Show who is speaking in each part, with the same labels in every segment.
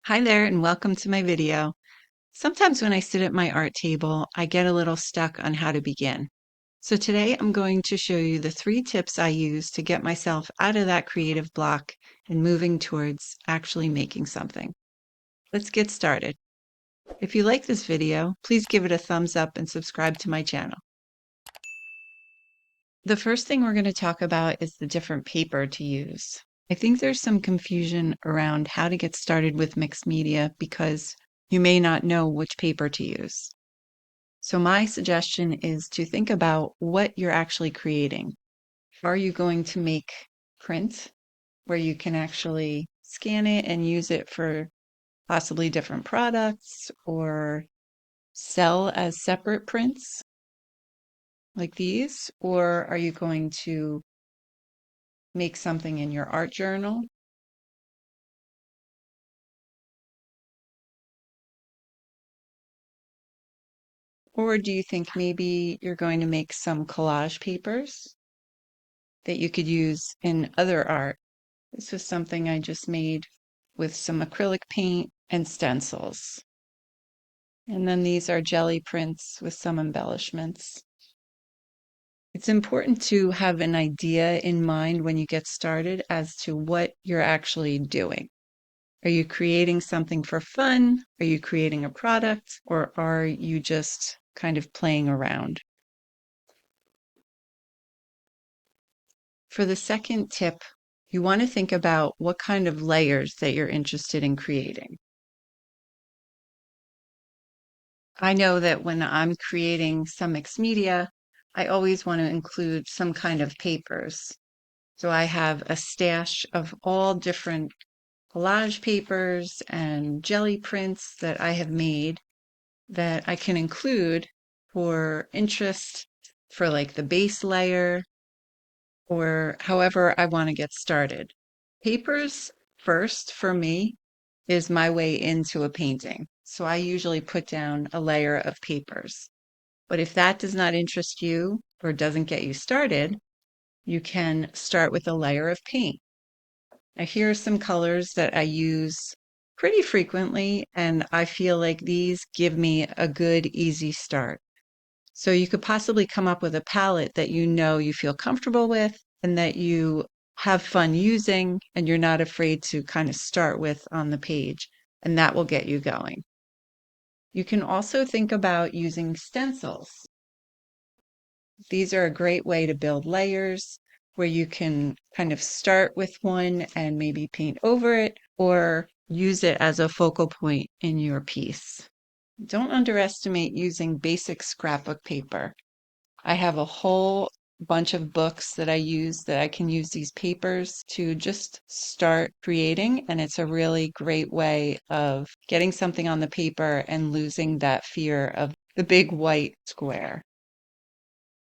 Speaker 1: Hi there and welcome to my video. Sometimes when I sit at my art table, I get a little stuck on how to begin. So today I'm going to show you the 3 tips I use to get myself out of that creative block and moving towards actually making something. Let's get started. If you like this video, please give it a thumbs up and subscribe to my channel. The first thing we're going to talk about is the different paper to use. I think there's some confusion around how to get started with mixed media because you may not know which paper to use. So my suggestion is to think about what you're actually creating. Are you going to make print where you can actually scan it and use it for possibly different products or sell as separate prints like these? Or are you going to make something in your art journal? Or do you think maybe you're going to make some collage papers that you could use in other art? This was something I just made with some acrylic paint and stencils. And then these are jelly prints with some embellishments. It's important to have an idea in mind when you get started as to what you're actually doing. Are you creating something for fun? Are you creating a product? Or are you just kind of playing around? For the second tip, you want to think about what kind of layers that you're interested in creating. I know that when I'm creating some mixed media, I always want to include some kind of papers. So I have a stash of all different collage papers and jelly prints that I have made that I can include for interest for like the base layer or however I want to get started. Papers first for me is my way into a painting. So I usually put down a layer of papers. But if that does not interest you or doesn't get you started, you can start with a layer of paint. Now, here are some colors that I use pretty frequently, and I feel like these give me a good, easy start. So you could possibly come up with a palette that you know you feel comfortable with and that you have fun using, and you're not afraid to kind of start with on the page, and that will get you going. You can also think about using stencils. These are a great way to build layers where you can kind of start with one and maybe paint over it or use it as a focal point in your piece. Don't underestimate using basic scrapbook paper. I have a whole bunch of books that I use that I can use these papers to just start creating, and it's a really great way of getting something on the paper and losing that fear of the big white square.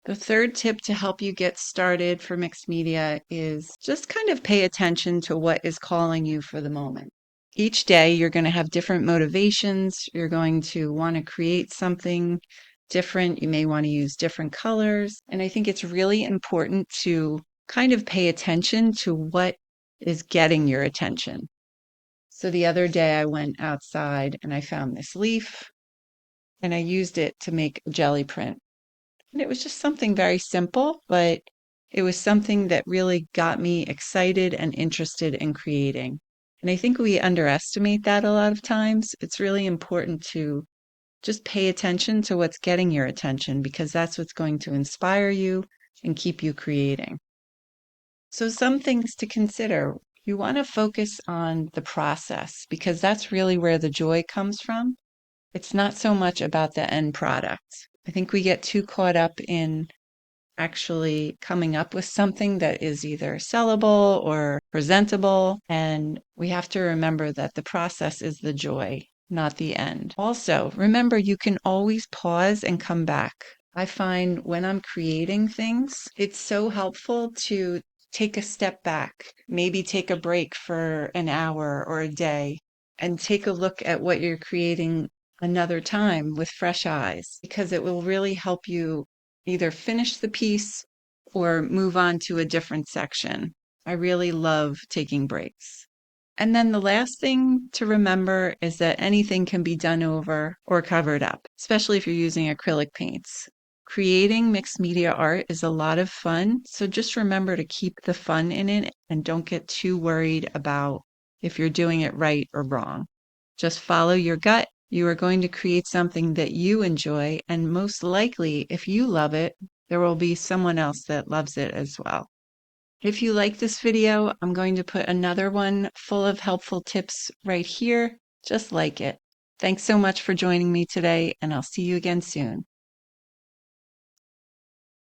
Speaker 1: The third tip to help you get started for mixed media is just kind of pay attention to what is calling you for the moment. Each day, you're going to have different motivations. You're going to want to create something different. You may want to use different colors. And I think it's really important to kind of pay attention to what is getting your attention. So the other day, I went outside and I found this leaf and I used it to make a jelly print. And it was just something very simple, but it was something that really got me excited and interested in creating. And I think we underestimate that a lot of times. It's really important to just pay attention to what's getting your attention because that's what's going to inspire you and keep you creating. So, some things to consider. You want to focus on the process because that's really where the joy comes from. It's not so much about the end product. I think we get too caught up in actually coming up with something that is either sellable or presentable. And we have to remember that the process is the joy, not the end. Also, remember you can always pause and come back. I find when I'm creating things, it's so helpful to take a step back, maybe take a break for an hour or a day, and take a look at what you're creating another time with fresh eyes, because it will really help you either finish the piece or move on to a different section. I really love taking breaks. And then the last thing to remember is that anything can be done over or covered up, especially if you're using acrylic paints. Creating mixed media art is a lot of fun, so just remember to keep the fun in it and don't get too worried about if you're doing it right or wrong. Just follow your gut. You are going to create something that you enjoy, and most likely, if you love it, there will be someone else that loves it as well. If you like this video, I'm going to put another one full of helpful tips right here. Just like it. Thanks so much for joining me today, and I'll see you again soon.